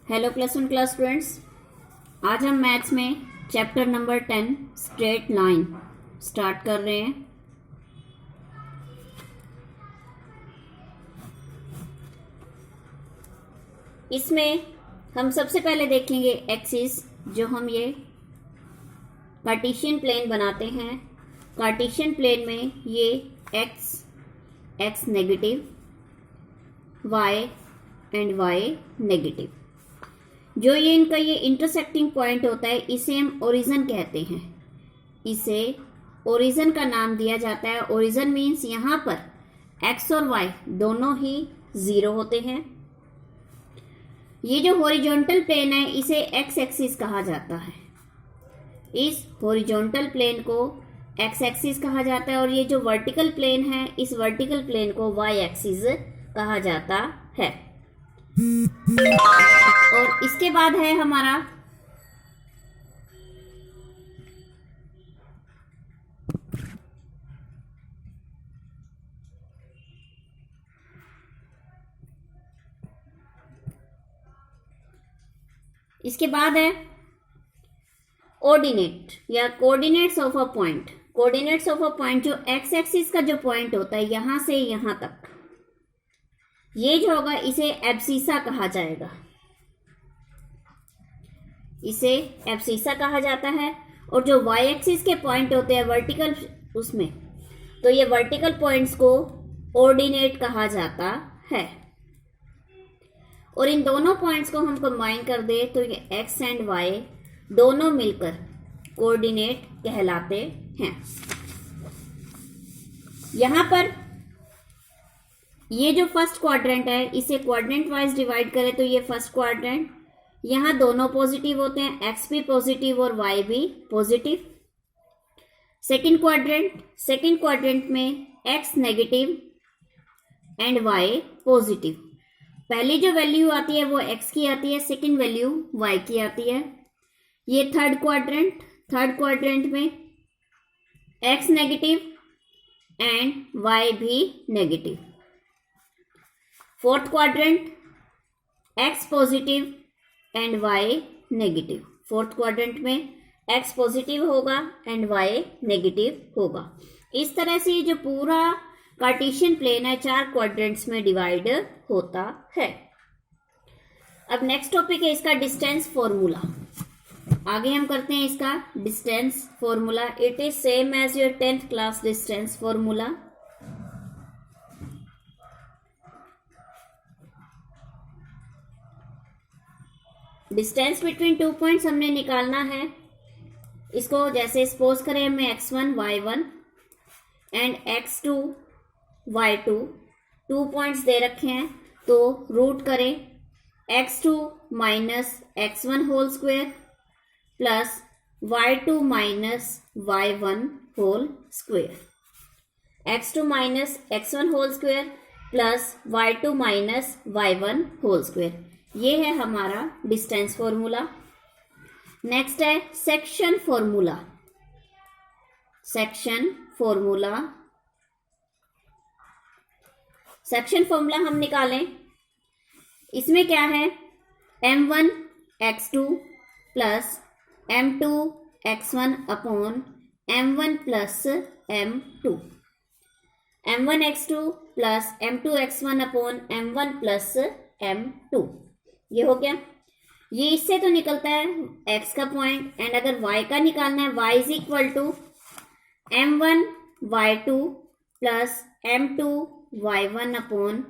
Hello plus one class students, आज हम maths में chapter number 10 straight line start कर रहे हैं। इसमें हम सबसे पहले देखेंगे एक्सिस, जो हम ये कार्टेशियन प्लेन बनाते हैं। कार्टेशियन प्लेन में ये X negative, Y and Y negative, जो ये इनका ये इंटरसेक्टिंग पॉइंट होता है, इसे हम ओरिजिन कहते हैं। इसे ओरिजिन का नाम दिया जाता है। ओरिजिन मीन्स यहाँ पर एक्स और वाई दोनों ही जीरो होते हैं। ये जो हॉरिजॉन्टल प्लेन है इसे एक्स एक्सिस कहा जाता है। इस हॉरिजॉन्टल प्लेन को एक्स एक्सिस कहा जाता है और ये जो वर्टिकल प्लेन है इस वर्टिकल प्लेन को वाई एक्सिस कहा जाता है। और इसके बाद है हमारा ऑर्डिनेट या coordinates of a point. Coordinates of a point जो एक्स एक्सिस का जो पॉइंट होता है यहां से यहां तक, ये जो होगा इसे एब्सिसा कहा जाएगा। इसे एब्सिसा कहा जाता है। और जो वाई एक्सिस के पॉइंट होते हैं वर्टिकल उसमें, तो ये वर्टिकल पॉइंट्स को ऑर्डिनेट कहा जाता है। और इन दोनों पॉइंट्स को हम कंबाइन कर दे तो ये एक्स एंड वाई दोनों मिलकर कोऑर्डिनेट कहलाते हैं। यहां पर ये जो फर्स्ट क्वाड्रेंट है इसे क्वाड्रेंट वाइज डिवाइड करें तो ये फर्स्ट क्वाड्रेंट, यहां दोनों पॉजिटिव होते हैं, एक्स भी पॉजिटिव और वाई भी पॉजिटिव। सेकंड क्वाड्रेंट में X negative and Y positive. पहली जो वैल्यू आती है वो एक्स की आती है, सेकंड वैल्यू वाई की आती है। ये थर्ड क्वाड्रेंट में एक्स नेगेटिव एंड वाई भी negative. Fourth quadrant X positive and Y negative. Fourth quadrant में एक्स पॉजिटिव होगा एंड वाई नेगेटिव होगा। इस तरह से जो पूरा कार्टेशियन प्लेन है 4 क्वाड्रेंट्स में डिवाइड होता है। अब नेक्स्ट टॉपिक है इसका डिस्टेंस फॉर्मूला। आगे हम करते हैं इसका distance formula. It is same as your 10th class distance formula. Distance between 2 points हमने निकालना है। इसको जैसे सपोज करें हमें x1 y1 and x2 y2 2 points दे रखे हैं, तो रूट करें x2 minus x1 whole square plus y2 minus y1 whole square. x2 minus x1 whole square plus y2 minus y1 whole square. ये है हमारा डिस्टेंस फॉर्मूला। नेक्स्ट है section formula. Section formula हम निकालें। इसमें क्या है, m1 x2 plus m2 x1 upon m1 plus m2। m1 x2 plus m2 x1 upon m1 plus m2। ये हो गया। ये इससे तो निकलता है x का पॉइंट, एंड अगर y का निकालना है y is equal to m1 y2 plus m2 y1 upon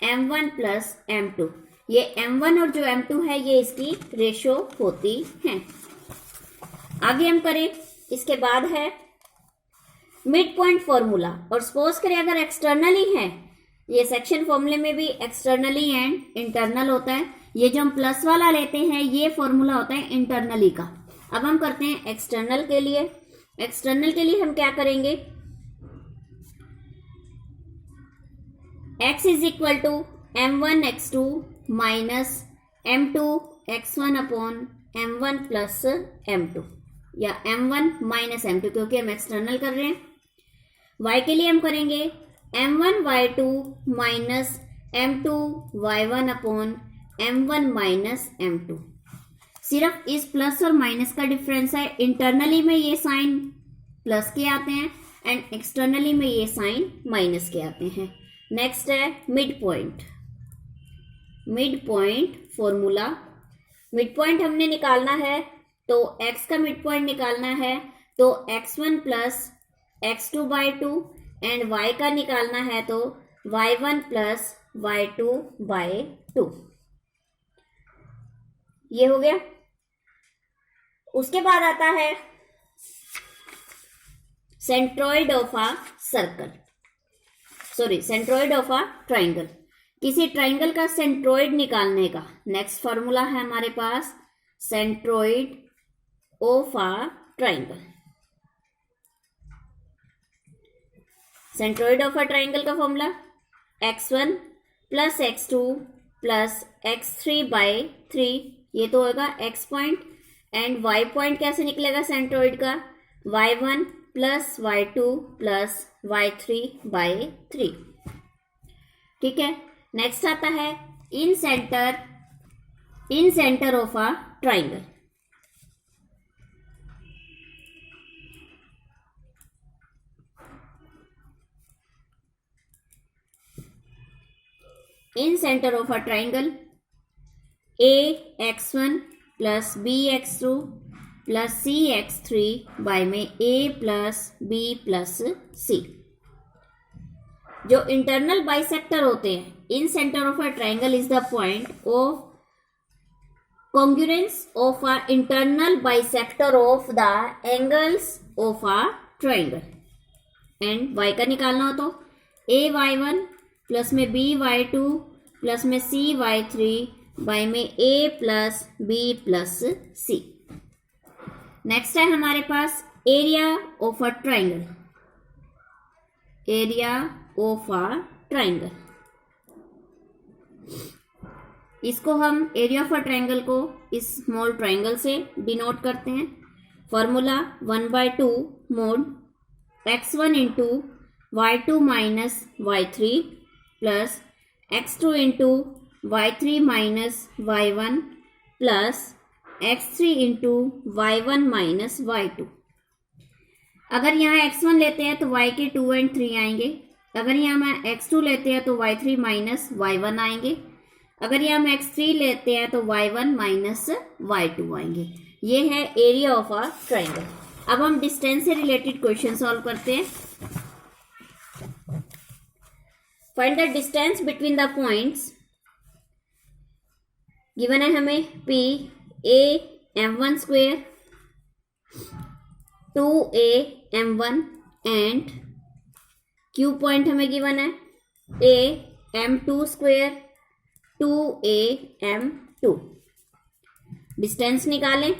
m1 plus m2। ये m1 और जो m2 है ये इसकी रेशो होती है। आगे हम करें, इसके बाद है मिड पॉइंट फॉर्मूला। और सपोज करें अगर एक्सटर्नली है, ये सेक्शन फॉर्मूले में भी एक्सटर्नली एंड इंटरनल होता है। ये जो हम प्लस वाला लेते हैं ये फॉर्मूला होता है इंटरनली का। अब हम करते हैं एक्सटर्नल के लिए। एक्सटर्नल के लिए हम क्या करेंगे, x is equal to m1 x2 minus m2 x1 upon m1 plus m2, या m1 माइनस m2 क्योंकि हम एक्सटर्नल कर रहे हैं। y के लिए हम करेंगे m1 y2 minus m2 y1 upon m1 minus m2। सिर्फ इस प्लस और माइनस का डिफरेंस है, इंटरनली में ये साइन प्लस के आते हैं एंड एक्सटर्नली में ये साइन माइनस के आते हैं। नेक्स्ट है mid point. Mid point formula, mid point हमने निकालना है तो x का मिड पॉइंट निकालना है तो x1 plus x2 by 2 and y का निकालना है तो y1 प्लस y2 बाई 2। ये हो गया। उसके बाद आता है centroid of a circle, sorry centroid of a triangle. किसी ट्राइंगल का सेंट्रोइड निकालने का नेक्स्ट फॉर्मूला है हमारे पास centroid of a triangle. Centroid of a triangle का formula x1 plus x2 plus x3 by 3, ये तो होगा x point and y point कैसे निकलेगा सेंट्रोइड का y1 plus y2 plus y3 by 3। ठीक है। नेक्स्ट आता है incentre of a triangle. Incentre of a triangle a x1 plus b x2 plus c x3 by में a plus b plus c। जो internal bisector होते हैं, incentre of a triangle is the point of congruence of a internal bisector of the angles of a triangle and y का निकालना हो तो a y1 plus में b y2 plus में c y3 by में a plus b plus c। Next है हमारे पास area of a triangle. Area of a triangle, इसको हम एरिया ऑफ अ ट्राइंगल को इस स्मॉल ट्राइंगल से डिनोट करते हैं। Formula 1/2 mode x1 into y2 minus y3 plus x2 into y3 minus y1 plus x3 into y1 minus y2। अगर यहाँ x1 लेते हैं तो y के 2 एंड 3 आएंगे। अगर यहाँ मैं x2 लेते हैं तो y3 माइनस y1 आएंगे। अगर यहाँ हम x3 लेते हैं तो y1 माइनस y2 आएंगे। ये है एरिया ऑफ अ ट्राइंगल। अब हम डिस्टेंस से रिलेटेड क्वेश्चन सॉल्व करते हैं। Find the distance between the points. Given है हमें p a m1 square 2a m1 and q point हमें गिवन है a m2 square 2a m2। Distance निकालें,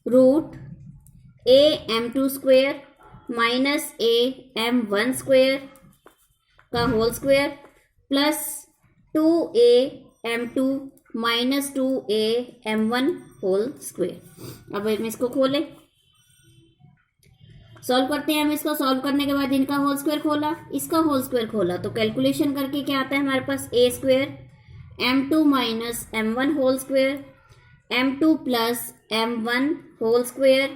root a m2 square minus a m1 square का whole square plus 2a m2 minus 2a m1 whole square. अब हम इसको खोलें, solve करते हैं। हम इसको सॉल्व करने के बाद इनका होल स्क्वायर खोला, इसका होल स्क्वायर खोला तो कैलकुलेशन करके क्या आता है हमारे पास a square m2 minus m1 whole square m2 plus m1 whole square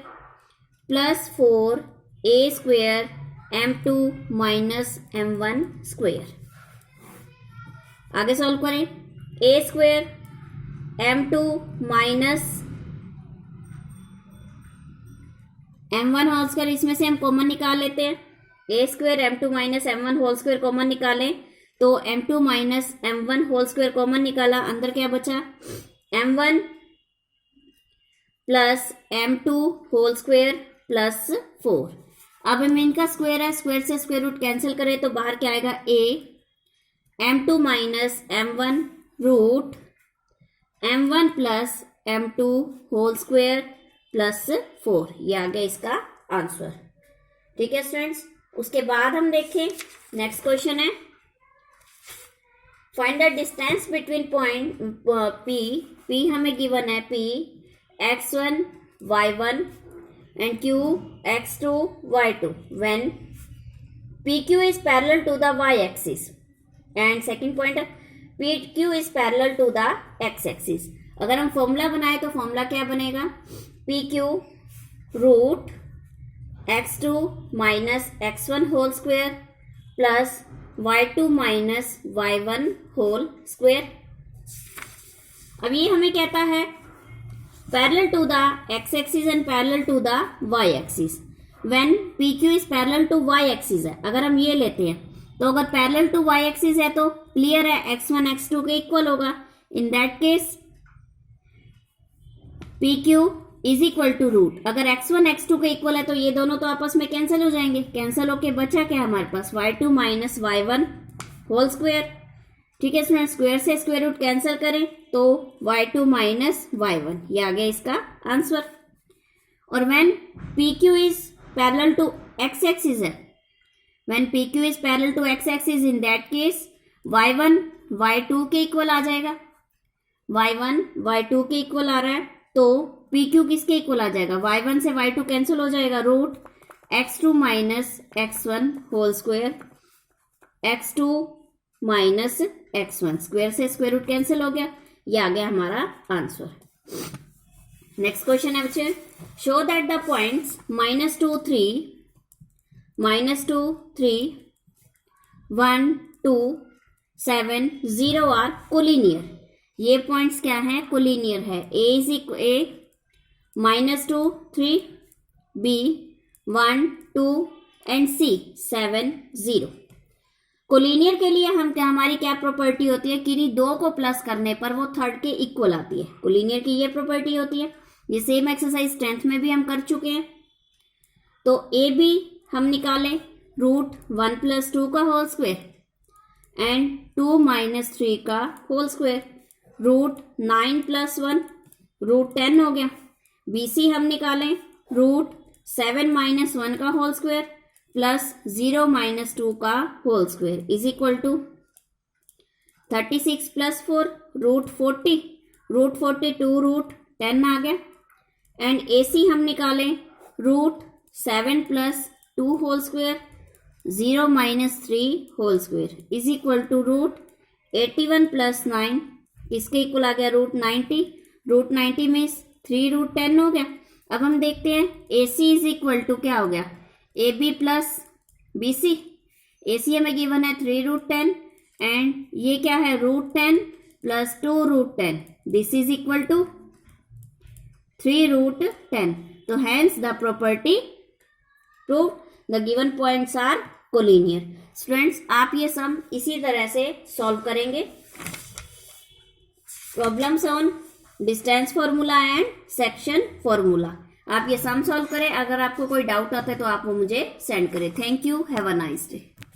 plus 4a square m2 minus m1 square. आगे सॉल्व करें, a square m2 minus m1 whole square, इसमें से हम कॉमन निकाल लेते हैं। a square m2 minus m1 whole square common निकालें तो m2 minus m1 whole square common निकाला, अंदर क्या बचा m1 plus m2 whole square plus 4। अब हम इनका स्क्वायर है, स्क्वायर से स्क्वायर रूट कैंसिल करें तो बाहर क्या आएगा a m2 minus m1 root m1 plus m2 whole square plus 4। ये आ गया इसका आंसर। ठीक है स्टूडेंट्स। उसके बाद हम देखें नेक्स्ट क्वेश्चन है find the distance between point p हमें गिवन है p x1 y1 and q x2 y2 when pq is parallel to the y axis। And second point P Q is parallel to the X axis. अगर हम formula बनाए तो formula क्या बनेगा, P Q root x2 minus x1 whole square plus y2 minus y1 whole square. अब ये हमें कहता है parallel to the x axis and parallel to the y axis. When PQ is parallel to y axis है, अगर हम ये लेते हैं तो अगर पैरेलल टू y एक्सिस है तो क्लियर है x1 x2 के इक्वल होगा। In that case PQ is equal to root, अगर x1 x2 के इक्वल है तो ये दोनों तो आपस में कैंसिल हो जाएंगे। कैंसिल होके बचा क्या हमारे पास, y2 minus y1 whole square. ठीक है स्टूडेंट, स्क्वायर से स्क्वायर रूट कैंसिल करें तो y2 माइनस y1, ये आ गया इसका आंसर। और when PQ is parallel to x axis है, when PQ is parallel to x axis, in that case y1 y2 के इक्वल आ जाएगा। y1 y2 के इक्वल आ रहा है तो PQ किसके इक्वल आ जाएगा, y1 से y2 कैंसिल हो जाएगा, root x2 minus x1 whole square, x2 minus x1, square से स्क्वायर रूट कैंसिल हो गया, ये आ गया हमारा आंसर। नेक्स्ट क्वेश्चन है बच्चे, show that the points -2 3 1 2 7 0 are collinear. ये पॉइंट्स क्या है, कोलिनियर है। A is equal A -2 3 B 1 2 and C 7 0। Collinear के लिए हम क्या, हमारी क्या प्रॉपर्टी होती है, किन्हीं दो को प्लस करने पर वो थर्ड के इक्वल आती है। कोलिनियर की ये प्रॉपर्टी होती है। ये सेम एक्सरसाइज 10th में भी हम कर चुके हैं। तो ए बी हम निकालें रूट 1 + 2 का होल स्क्वायर एंड 2 - 3 का होल स्क्वायर, रूट 9 + 1 रूट 10 हो गया। बी सी हम निकालें रूट 7 - 1 का होल स्क्वायर प्लस 0 - 2 का whole square is equal to 36 + 4 root 40, root 42 root 10 आ गया। एंड ए सी हम निकालें root 7 + 2 whole square 0 - 3 whole square is equal to root 81 + 9, इसके इक्वल आ गया रूट 90, रूट 90 में 3 रूट 10 हो गया। अब हम देखते हैं A C is equal to क्या हो गया, A B plus B C. A C हमें गिवन है 3 रूट 10 एंड ये क्या है root 10 + 2 root 10, this is equal to 3 root 10। तो hence the property prove the given points are collinear. Students आप ये सम इसी तरह से सॉल्व करेंगे। Problems on distance formula and section formula, आप ये सम सॉल्व करें। अगर आपको कोई डाउट आता है तो आप वो मुझे सेंड करें। Thank you, have a nice day.